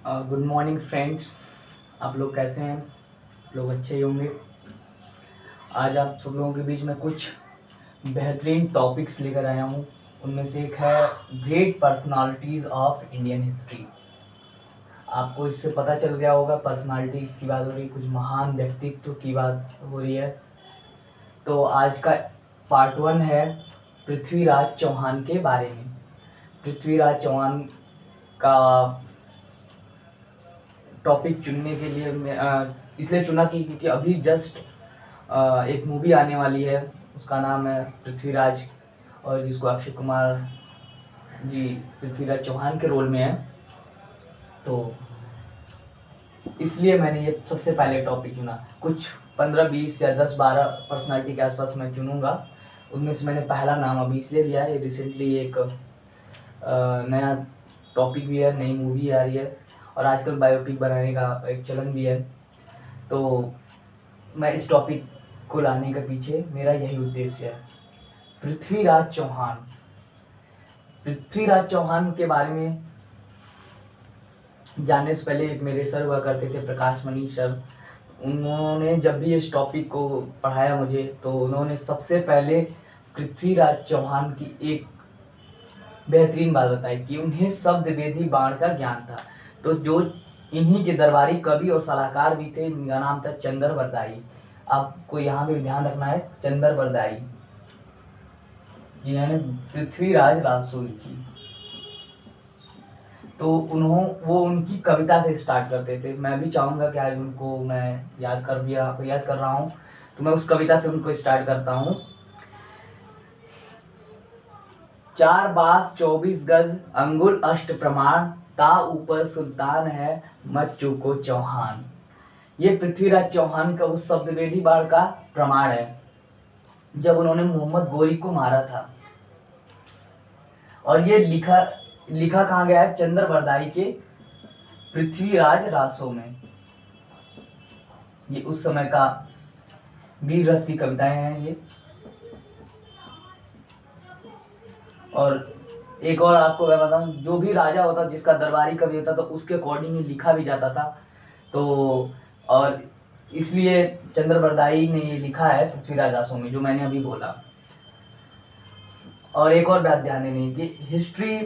Good morning friends. आप लोग कैसे हैं? लोग अच्छे ही होंगे। आज आप सब लोगों के बीच में कुछ बेहतरीन टॉपिक्स लेकर आया हूँ। उनमें से एक है great personalities of Indian history. आपको इससे पता चल गया होगा पर्सनालिटी की बात हो रही, कुछ महान व्यक्तित्व की बात हो रही है। तो आज का पार्ट 1 है पृथ्वीराज चौहान के बारे में। पृथ्वीराज चौहान का टॉपिक चुनने के लिए इसलिए चुना क्योंकि अभी जस्ट एक मूवी आने वाली है, उसका नाम है पृथ्वीराज, और जिसको अक्षय कुमार जी पृथ्वीराज चौहान के रोल में है। तो इसलिए मैंने ये सबसे पहले टॉपिक चुना। कुछ 15-20 या 10-12 पर्सनालिटी के आसपास मैं चुनूंगा। उनमें से मैंने पहला नाम अभी इसलिए लिया है, रिसेंटली एक नया टॉपिक भी है, नई मूवी आ रही है और आजकल बायोपिक बनाने का एक चलन भी है। तो मैं इस टॉपिक को लाने के पीछे मेरा यही उद्देश्य है। पृथ्वीराज चौहान। पृथ्वीराज चौहान के बारे में जानने से पहले एक मेरे सर हुआ करते थे, प्रकाश मणि सर। उन्होंने जब भी इस टॉपिक को पढ़ाया मुझे, तो उन्होंने सबसे पहले पृथ्वीराज चौहान की एक बेहतरीन बात बताई कि उन्हें शब्द वेदी बाण का ज्ञान था। तो जो इन्हीं के दरबारी कवि और सलाहकार भी थे, इनका नाम था चंदर बरदाई। आपको यहाँ भी ध्यान रखना है, चंदर बरदाई, जिन्होंने पृथ्वीराज रासो लिखी। तो वो उनकी कविता से स्टार्ट करते थे। मैं भी चाहूँगा कि आज उनको मैं याद कर रहा हूँ, तो मैं उस कविता से उनको स्टार्ट करता हूँ। 4 बास 24 गज अंगुल अष्ट प्रमाण, ता ऊपर सुल्तान है मत चूको चौहान। ये पृथ्वीराज चौहान का उस शब्दवेदी बाण का प्रमाण है, जब उन्होंने मोहम्मद गोरी को मारा था। और ये लिखा कहाँ गया है? चंदर बरदाई के पृथ्वीराज रासो में। ये उस समय का वीर रस की कविताएं हैं ये। और एक और आपको मैं बताऊं, जो भी राजा होता, जिसका दरबारी कवि होता, तो उसके अकॉर्डिंग ही लिखा भी जाता था। तो और इसलिए चंद्र बरदाई ने ये लिखा है पृथ्वीराज रासो में, जो मैंने अभी बोला। और एक और बात ध्यान देनी कि हिस्ट्री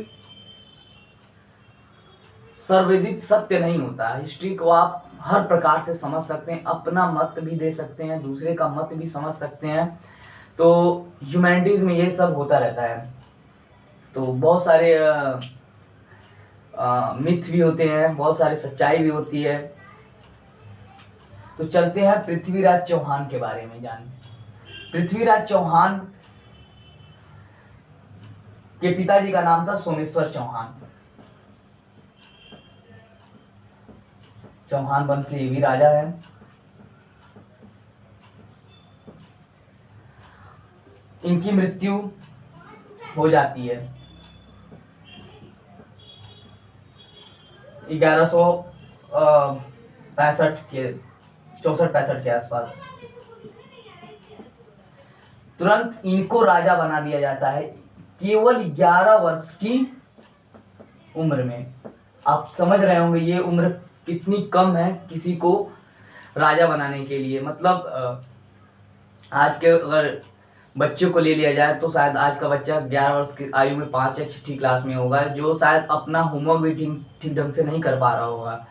सर्वविदित सत्य नहीं होता। हिस्ट्री को आप हर प्रकार से समझ सकते हैं, अपना मत भी दे सकते हैं, दूसरे का मत भी समझ सकते हैं। तो ह्यूमैनिटीज में ये सब होता रहता है। तो बहुत सारे मिथ भी होते हैं, बहुत सारी सच्चाई भी होती है। तो चलते हैं पृथ्वीराज चौहान के बारे में जानने। पृथ्वीराज चौहान के पिताजी का नाम था सोमेश्वर चौहान। चौहान वंश के ये भी राजा है। इनकी मृत्यु हो जाती है 1165 के 64-65 के आसपास। तुरंत इनको राजा बना दिया जाता है, केवल 11 वर्ष की उम्र में। आप समझ रहे होंगे ये उम्र कितनी कम है किसी को राजा बनाने के लिए। मतलब आज के अगर बच्चों को ले लिया जाए, तो शायद आज का बच्चा 11 वर्ष की आयु में 5 या 6ठी क्लास में होगा, जो शायद अपना होमवर्क भी ठीक ढंग से नहीं कर पा रहा होगा,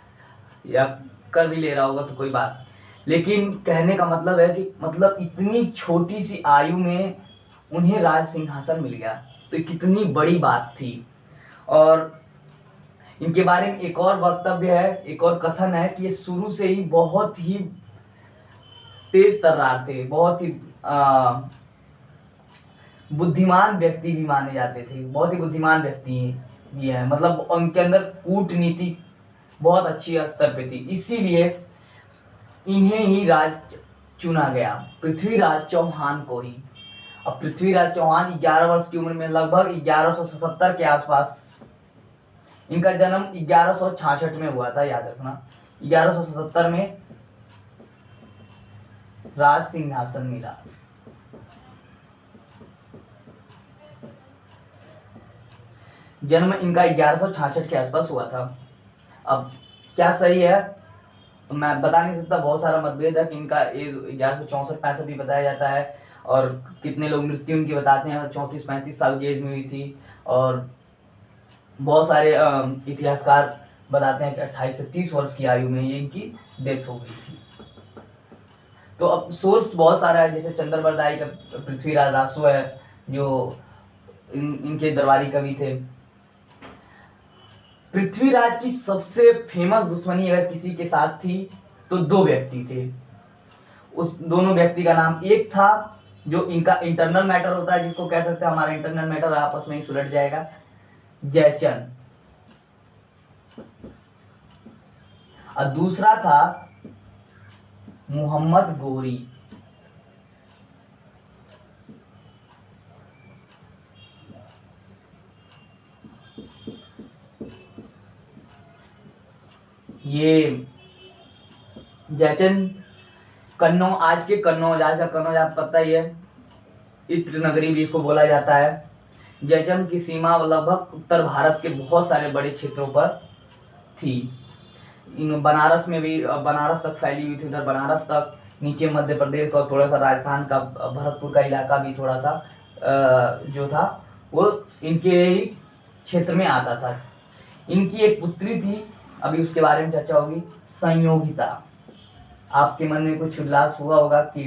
या कर भी ले रहा होगा तो कोई बात। लेकिन कहने का मतलब है कि मतलब इतनी छोटी सी आयु में उन्हें राज सिंहासन मिल गया, तो कितनी बड़ी बात थी। और इनके बारे में एक और वक्तव्य है, एक और कथन है कि ये शुरू से ही बहुत ही तेज तर्रार थे, बहुत ही बुद्धिमान व्यक्ति भी माने जाते थे, बहुत ही बुद्धिमान व्यक्ति भी है। मतलब उनके अंदर कूटनीति बहुत अच्छी स्तर पे थी, इसीलिए इन्हें ही राज चुना गया, पृथ्वीराज चौहान को ही। अब पृथ्वीराज चौहान 11 वर्ष की उम्र में, लगभग 1177 के आसपास, इनका जन्म 1166 में हुआ था, याद रखना। 1177 में राज सिंहासन मिला। जन्म इनका 1166 के आसपास हुआ था। अब क्या सही है मैं बता नहीं सकता, बहुत सारा मतभेद है कि इनका एज 1164-65 भी बताया जाता है, और कितने लोग मृत्यु उनकी बताते हैं 34-35 साल की एज में हुई थी, और बहुत सारे इतिहासकार बताते हैं कि 28 से 30 वर्ष की आयु में ये इनकी डेथ हो गई थी। तो अब सोर्स बहुत सारा है, जैसे चंद्रबरदाई का पृथ्वीराज रासो है जो इनके दरबारी कवि थे। पृथ्वीराज की सबसे फेमस दुश्मनी अगर किसी के साथ थी तो दो व्यक्ति थे। उस दोनों व्यक्ति का नाम, एक था जो इनका इंटरनल मैटर होता है, जिसको कह सकते हैं हमारा इंटरनल मैटर आपस में ही सुलझ जाएगा, जयचंद। और दूसरा था मोहम्मद गोरी। ये जयचंद कन्नौज, आज के कन्नौज, आज का कन्नौज आपको पता ही है, इत्र नगरी भी इसको बोला जाता है। जयचंद की सीमा लगभग उत्तर भारत के बहुत सारे बड़े क्षेत्रों पर थी। इन बनारस में भी, बनारस तक फैली हुई थी, उधर बनारस तक, नीचे मध्य प्रदेश का, थोड़ा सा राजस्थान का, भरतपुर का इलाका भी थोड़ा सा जो था वो इनके ही क्षेत्र में आता था। इनकी एक पुत्री थी, अभी उसके बारे में चर्चा होगी, संयोगिता। आपके मन में कुछ उल्लास हुआ होगा कि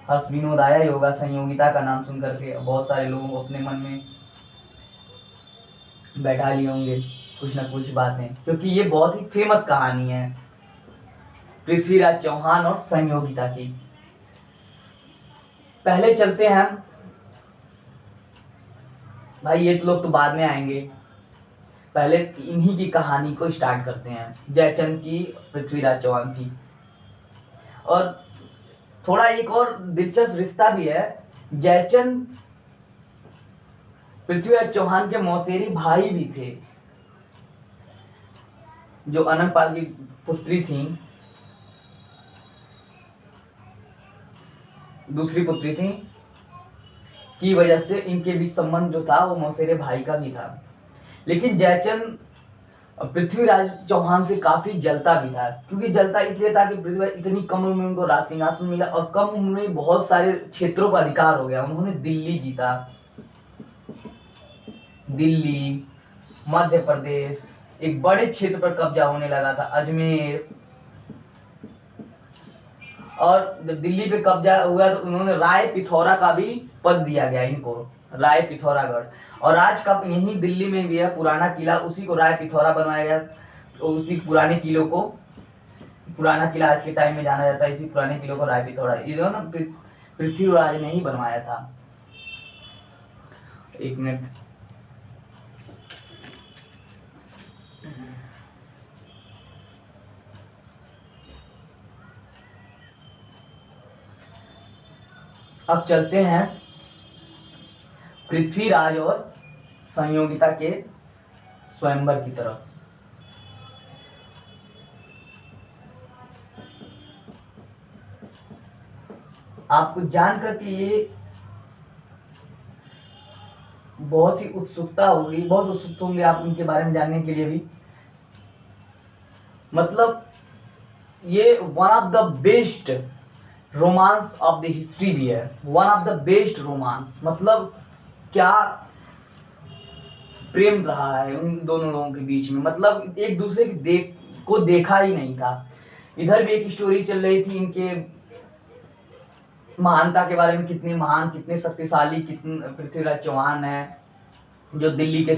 हर्ष विनोद आया ही होगा संयोगिता का नाम सुनकर के, बहुत सारे लोगों को अपने मन में बैठा लिए होंगे कुछ ना कुछ बातें, क्योंकि ये बहुत ही फेमस कहानी है पृथ्वीराज चौहान और संयोगिता की। पहले चलते हैं भाई, ये लोग तो बाद में आएंगे, पहले इन्हीं की कहानी को स्टार्ट करते हैं, जयचंद की, पृथ्वीराज चौहान की। और थोड़ा एक और दिलचस्प रिश्ता भी है, जयचंद पृथ्वीराज चौहान के मौसेरी भाई भी थे, जो अनंगपाल की पुत्री थी, दूसरी पुत्री थी, की वजह से इनके बीच संबंध जो था वो मौसेरे भाई का भी था। लेकिन जयचंद पृथ्वीराज चौहान से काफी जलता भी था, क्योंकि जलता इसलिए था कि पृथ्वीराज इतनी कम उम्र में उनको राज सिंहासन मिला, और कम उम्र में बहुत सारे क्षेत्रों पर अधिकार हो गया। उन्होंने दिल्ली जीता, दिल्ली, मध्य प्रदेश, एक बड़े क्षेत्र पर कब्जा होने लगा था, अजमेर। और जब दिल्ली पे कब्जा हुआ तो उन्होंने राय पिथौरा का भी पद दिया गया इनको, राय पिथौरागढ़। और आज का यही दिल्ली में भी है पुराना किला, उसी को राय पिथौरा बनवाया गया। तो उसी पुराने किलों को, पुराना किला आज के टाइम में जाना जाता है, इसी पुराने किलों को राय पिथौरा, इन्होंने पृथ्वीराज ने ही बनवाया था। एक मिनट, अब चलते हैं पृथ्वीराज और संयोगिता के स्वयंवर की तरफ। आपको जानकर के ये बहुत ही उत्सुकता होगी, बहुत उत्सुक होंगे आप उनके बारे में जानने के लिए भी। मतलब ये one of the best romance of the history भी है, one of the best romance. मतलब क्या प्रेम रहा है उन दोनों लोगों के बीच में, मतलब एक दूसरे को देखा ही नहीं था। इधर भी एक स्टोरी चल रही थी इनके महानता के बारे में, कितने महान, कितने शक्तिशाली, कितने पृथ्वीराज चौहान है जो दिल्ली के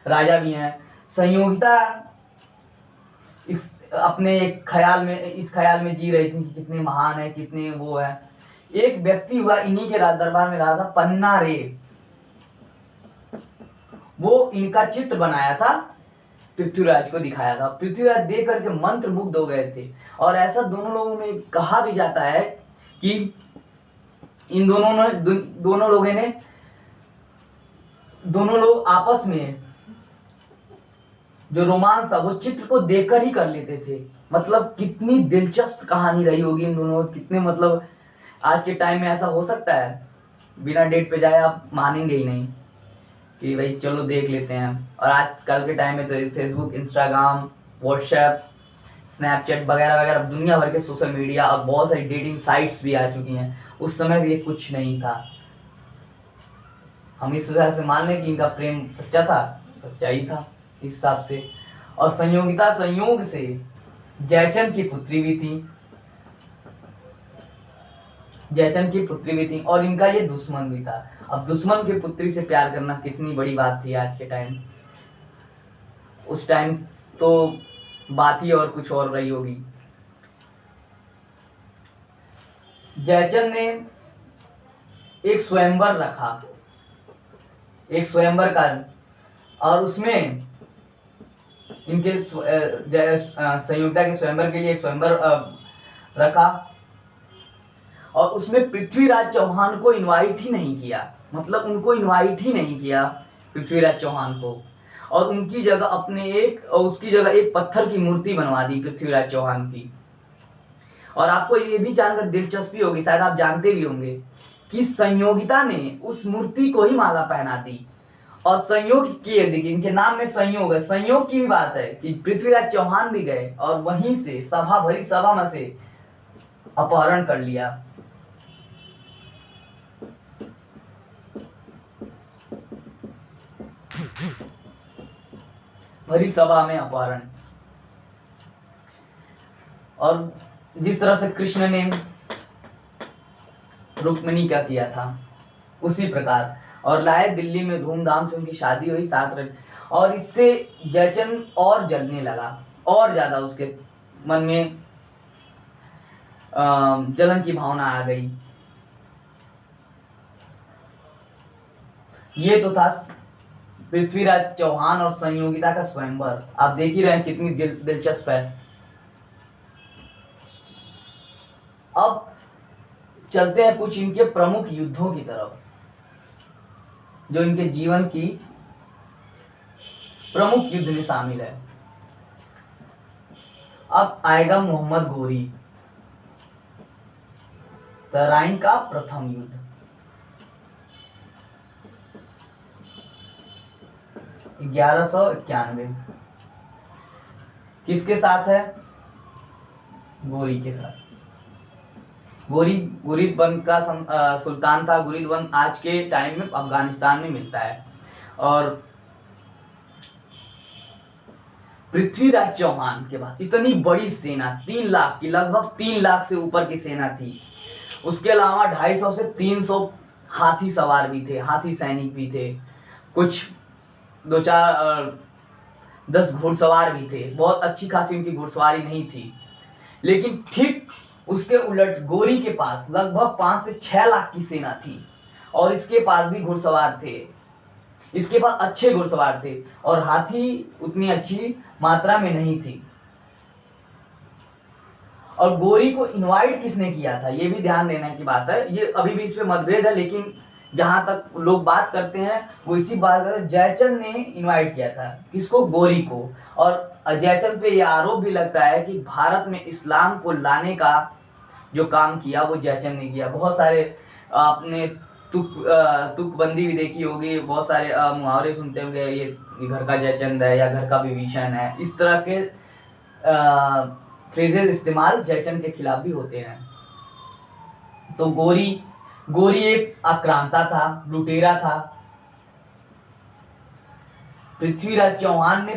राजा भी हैं। संयोगिता इस अपने एक ख्याल में, इस ख्याल में जी रही थी कि कितने महान है, कितने वो है। एक व्यक्ति हुआ इन्हीं के दरबार में रहा था, पन्ना रे, वो इनका चित्र बनाया था, पृथ्वीराज को दिखाया था। पृथ्वीराज देख करके मंत्र मुग्ध हो गए थे। और ऐसा दोनों लोगों में कहा भी जाता है कि इन दोनों लोग आपस में जो रोमांस था वो चित्र को देखकर ही कर लेते थे। मतलब कितनी दिलचस्प कहानी रही होगी इन दोनों, कितने, मतलब आज के टाइम में ऐसा हो सकता है? बिना डेट पे जाए आप मानेंगे ही नहीं। कि भाई चलो देख लेते हैं। और आजकल के टाइम में तो फेसबुक, इंस्टाग्राम, व्हाट्सएप, स्नैपचैट वगैरह वगैरह दुनिया भर के सोशल मीडिया और बहुत सारी डेटिंग साइट्स भी आ चुकी हैं। उस समय ये कुछ नहीं था। हम इस हिसाब से मान लें कि इनका प्रेम सच्चा था, सच्चा ही था इस हिसाब से। और संयोगिता संयोग से जयचंद की पुत्री भी थी, जयचंद की पुत्री भी थी और इनका ये दुश्मन भी था। अब दुश्मन की पुत्री से प्यार करना कितनी बड़ी बात थी आज के टाइम। उस टाइम तो बात ही और कुछ और रही होगी। जयचंद ने एक स्वयंवर रखा, एक स्वयंवर का, और उसमें इनके संयुक्ता के स्वयंवर के लिए एक स्वयंवर रखा और उसमें पृथ्वीराज चौहान को इनवाइट ही नहीं किया। मतलब उनको इनवाइट ही नहीं किया पृथ्वीराज चौहान को, और उनकी जगह उसकी जगह एक पत्थर की मूर्ति बनवा दी पृथ्वीराज चौहान की। और आपको ये भी जानकर दिलचस्पी होगी, शायद आप जानते भी होंगे कि संयोगिता ने उस मूर्ति को ही माला पहना दी। और संयोग की, देखिए इनके नाम में संयोग है, संयोग की भी बात है कि पृथ्वीराज चौहान भी गए और वहीं से भरी सभा में से अपहरण कर लिया। भरी सभा में अपहरण। और जिस तरह से कृष्ण ने रुक्मिणी का किया था उसी प्रकार, और लाए दिल्ली में धूमधाम से उनकी शादी हुई 7 और इससे जयचंद और जलने लगा, और ज्यादा उसके मन में जलन की भावना आ गई। ये तो था पृथ्वीराज चौहान और संयोगिता का स्वयंवर। आप देख ही रहे हैं कितनी दिलचस्प है। अब चलते हैं कुछ इनके प्रमुख युद्धों की तरफ, जो इनके जीवन की प्रमुख युद्ध में शामिल है। अब आएगा मोहम्मद गोरी, तराइन का प्रथम युद्ध। $1191 किसके साथ है? गोरी के साथ। गोरी गुरिद बंद का सुल्तान था। गुरिद बंद आज के टाइम में अफगानिस्तान में मिलता है। और पृथ्वीराज चौहान के बाद इतनी बड़ी सेना, 3 लाख की, लगभग 3 लाख से ऊपर की सेना थी। उसके अलावा 250 से 300 हाथी सवार भी थे, हाथी सैनिक भी थे, कुछ 10 घुड़सवार भी थे। बहुत अच्छी खासी उनकी घुड़सवारी नहीं थी। लेकिन ठीक उसके उलट गोरी के पास लगभग 5 से 6 लाख की सेना थी और इसके पास भी घुड़सवार थे। इसके पास अच्छे घुड़सवार थे और हाथी उतनी अच्छी मात्रा में नहीं थी। और गोरी को इनवाइट किसने किया था, ये भी ध्यान देने की बात है। ये अभी भी इस पे मतभेद है, लेकिन जहां तक लोग बात करते हैं वो इसी बात करते हैं, जयचंद ने इनवाइट किया था। किसको? गोरी को। और जयचंद पे ये आरोप भी लगता है कि भारत में इस्लाम को लाने का जो काम किया वो जयचंद ने किया। बहुत सारे आपने तुकबंदी भी देखी होगी, बहुत सारे मुहावरे सुनते होंगे, ये घर का जयचंद है या घर का विभीषण है। इस तरह के फ्रेजेस इस्तेमाल जयचंद के खिलाफ भी होते हैं। तो गोरी एक आक्रांता था, लुटेरा था। पृथ्वीराज चौहान ने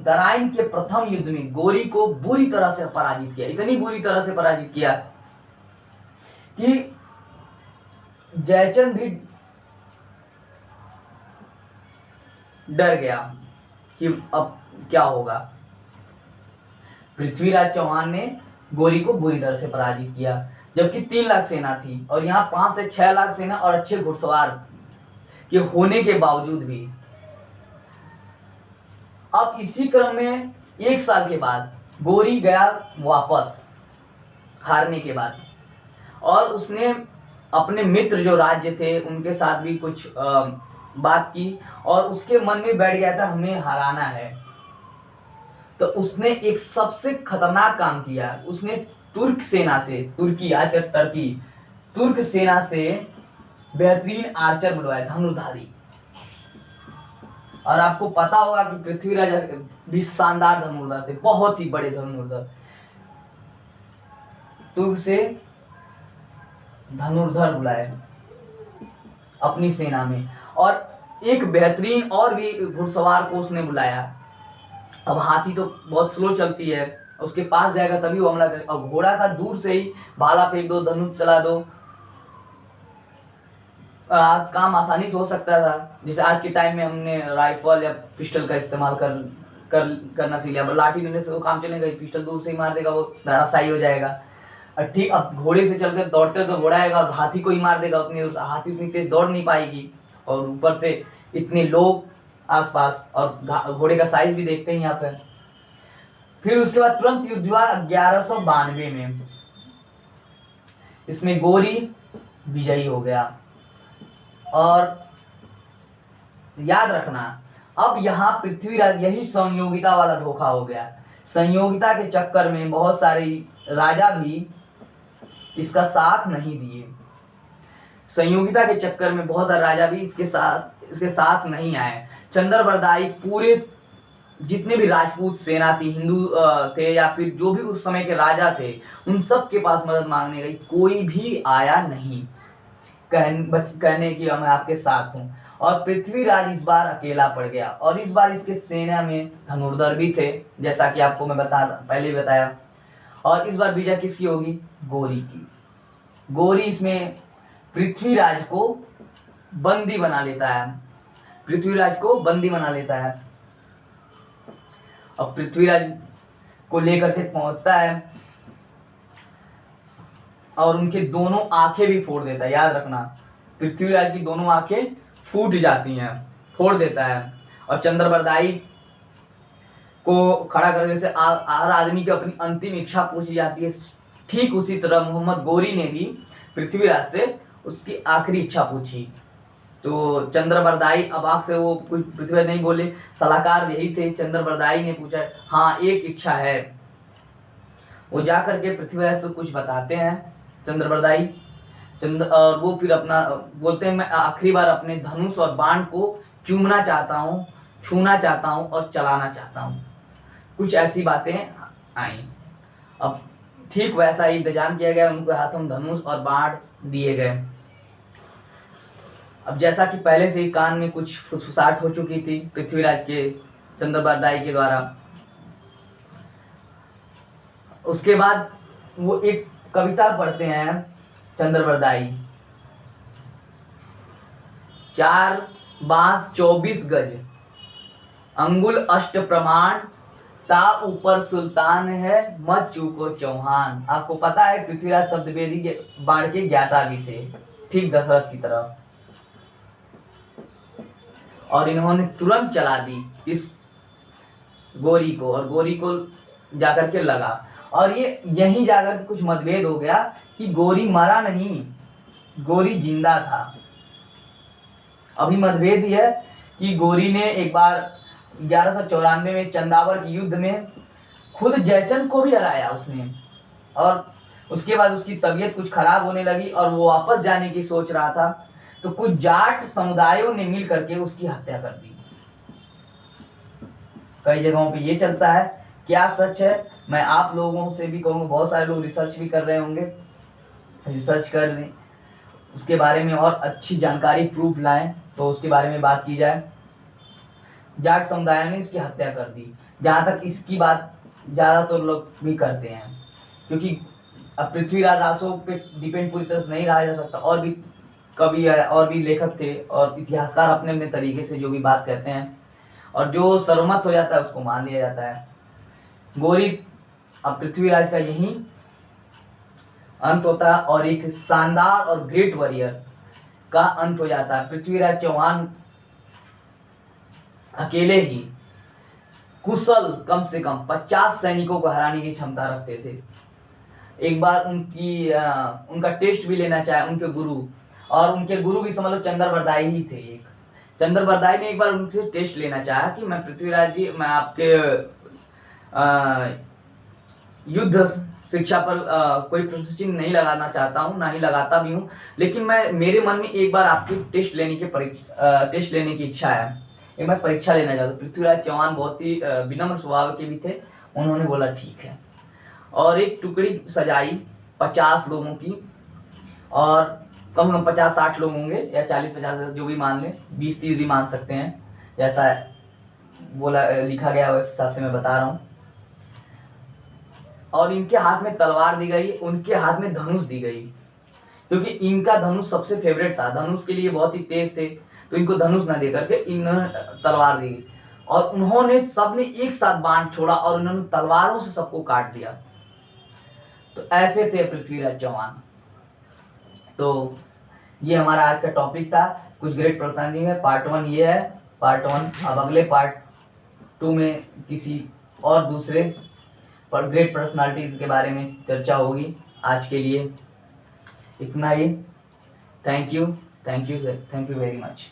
तराइन के प्रथम युद्ध में गोरी को बुरी तरह से पराजित किया। इतनी बुरी तरह से पराजित किया कि जयचंद भी डर गया कि अब क्या होगा। पृथ्वीराज चौहान ने गोरी को बुरी तरह से पराजित किया, जबकि 3 लाख सेना थी और यहाँ 5 से 6 लाख सेना और अच्छे घुड़सवार के होने के बावजूद भी। अब इसी क्रम में 1 साल के बाद गोरी गया वापस हारने के बाद, और उसने अपने मित्र जो राज्य थे उनके साथ भी कुछ बात की और उसके मन में बैठ गया था हमें हराना है। तो उसने एक सबसे खतरनाक काम किया। उसने तुर्क सेना से, तुर्की आज का टर्की, तुर्क सेना से बेहतरीन आर्चर बुलवाए, धनुर्धारी। और आपको पता होगा कि पृथ्वीराज भी शानदार धनुर्धर थे, बहुत ही बड़े धनुर्धर। तुर्क से धनुर्धर बुलाए अपनी सेना में, और एक बेहतरीन और भी घुड़सवार को उसने बुलाया। अब हाथी तो बहुत स्लो चलती है, उसके पास जाएगा तभी वो हमला करे। अब घोड़ा का दूर से ही भाला फेंक दो, धनुष चला दो, आज काम आसानी से हो सकता था। जैसे आज के टाइम में हमने राइफल या पिस्टल का इस्तेमाल करना सीख लिया। लाठी डंडे से वो काम चलेगा, पिस्टल दूर से ही मार देगा, वो धराशायी हो जाएगा। और ठीक अब घोड़े से चलकर दौड़ते तो घोड़ा आएगा और हाथी को ही मार देगा, हाथी उतनी तेज दौड़ नहीं पाएगी, और ऊपर से इतने लोग आसपास, और घोड़े का साइज भी देखते हैं यहाँ पे। फिर उसके बाद तुरंत युद्ध हुआ 1192 में। इसमें गोरी विजयी हो गया। और याद रखना, अब यहाँ पृथ्वीराज, यही संयोगिता वाला धोखा हो गया। संयोगिता के चक्कर में बहुत सारे राजा भी इसका साथ नहीं दिए। संयोगिता के चक्कर में बहुत सारे राजा भी इसके साथ नहीं आए। चंद्रबरदाई पूरे जितने भी राजपूत सेना थी, हिंदू थे या फिर जो भी उस समय के राजा थे, उन सब के पास मदद मांगने गई, कोई भी आया नहीं कहने की मैं आपके साथ हूँ। और पृथ्वीराज इस बार अकेला पड़ गया, और इस बार इसके सेना में धनुर्धर भी थे, जैसा कि आपको मैं पहले ही बताया। और इस बार विजय किसकी होगी? गोरी की। गोरी इसमें पृथ्वीराज को बंदी बना लेता है, पृथ्वीराज को बंदी बना लेता है। अब पृथ्वीराज को लेकर के पहुंचता है और उनके दोनों आंखें भी फोड़ देता है। याद रखना, पृथ्वीराज की दोनों आंखें फूट जाती हैं, फोड़ देता है। और चंद्रबरदाई को खड़ा करके से हर आदमी की अपनी अंतिम इच्छा पूछी जाती है। ठीक उसी तरह मोहम्मद गोरी ने भी पृथ्वीराज से उसकी आखिरी इच्छा पूछी। तो चंद्रबरदाई अबाक से, वो कुछ पृथ्वीराज नहीं बोले, सलाहकार यही थे। चंद्रबरदाई ने पूछा, हाँ एक इच्छा है। वो जा करके पृथ्वीराज से कुछ बताते हैं चंद्रबरदाई। और वो फिर अपना बोलते हैं, मैं आखिरी बार अपने धनुष और बाण को चूमना चाहता हूँ, छूना चाहता हूँ और चलाना चाहता हूँ। कुछ ऐसी बातें आई। अब ठीक वैसा ही इंतजाम किया गया, उनके हाथों में धनुष और बाण दिए गए। अब जैसा कि पहले से ही कान में कुछ फुसफुसाहट हो चुकी थी पृथ्वीराज के चंद्रबरदाई के द्वारा, उसके बाद वो एक कविता पढ़ते हैं चंद्रबरदाई। 4 बांस 24 गज, अंगुल अष्ट प्रमाण, ता ऊपर सुल्तान है, मत चूको चौहान। आपको पता है पृथ्वीराज शब्दवेदी के बाण के ज्ञाता भी थे, ठीक दशरथ की तरह। और इन्होंने तुरंत चला दी इस गोरी को, और गोरी को जाकर के लगा। और ये यहीं जाकर के कुछ मतभेद हो गया कि गोरी मरा नहीं, गोरी जिंदा था। अभी मतभेद ही है कि गोरी ने एक बार 1194 में चंदावर के युद्ध में खुद जयचंद को भी हराया उसने, और उसके बाद उसकी तबीयत कुछ खराब होने लगी और वो वापस जाने की सोच रहा था। तो कुछ जाट समुदायों ने मिल करके उसकी हत्या कर दी। कई जगहों पे ये चलता है, क्या सच है मैं आप लोगों से भी कहूँगा, बहुत सारे लोग रिसर्च भी कर रहे होंगे, रिसर्च कर लें उसके बारे में और अच्छी जानकारी प्रूफ लाएं तो उसके बारे में बात की जाए। जाट समुदाय ने इसकी हत्या कर दी, जहाँ तक इसकी बात ज़्यादातर लोग भी करते हैं, क्योंकि अब पृथ्वीराज रासों पे डिपेंड पूरी तरह से नहीं रहा जा सकता। और भी कवि और भी लेखक थे और इतिहासकार अपने अपने तरीके से जो भी बात कहते हैं, और जो सर्वमत हो जाता है उसको मान लिया जाता है। गोरी अब पृथ्वीराज का यही अंत होता है और एक शानदार और ग्रेट वॉरियर का अंत हो जाता है। पृथ्वीराज चौहान अकेले ही कुशल कम से कम 50 सैनिकों को हराने की क्षमता रखते थे। एक बार उनका टेस्ट भी लेना चाहे उनके गुरु, और उनके गुरु भी समझ लो चंद्रबरदाई ही थे। एक चंद्रबरदाई ने एक बार उनसे टेस्ट लेना चाहा कि मैं पृथ्वीराज जी, मैं आपके युद्ध शिक्षा पर कोई प्रश्न चिन्ह नहीं लगाना चाहता हूँ, ना ही लगाता भी हूँ, लेकिन मेरे मन में एक बार आपकी टेस्ट लेने की इच्छा है ये मैं परीक्षा लेना चाहता हूँ। पृथ्वीराज चौहान बहुत ही विनम्र स्वभाव के भी थे, उन्होंने बोला ठीक है। और एक टुकड़ी सजाई 50 लोगों की, और कम से कम 50-60 लोग होंगे या 40-50 जो भी मान लें, 20-30 भी मान सकते हैं, जैसा बोला लिखा गया उस हिसाब से मैं बता रहा हूँ। और इनके हाथ में तलवार दी गई, उनके हाथ में धनुष दी गई, क्योंकि इनका धनुष सबसे फेवरेट था, धनुष के लिए बहुत ही तेज थे, तो इनको धनुष ना दे करके इन्होंने तलवार दी। और उन्होंने सबने एक साथ बाण छोड़ा और उन्होंने तलवारों से सबको काट दिया। तो ऐसे थे पृथ्वीराज चौहान। तो ये हमारा आज का टॉपिक था, कुछ ग्रेट पर्सनालिटी में। पार्ट 1 ये है, पार्ट 1। अब अगले पार्ट 2 में किसी और दूसरे पर ग्रेट पर्सनालिटीज के बारे में चर्चा होगी। आज के लिए इतना ही। Thank you very much.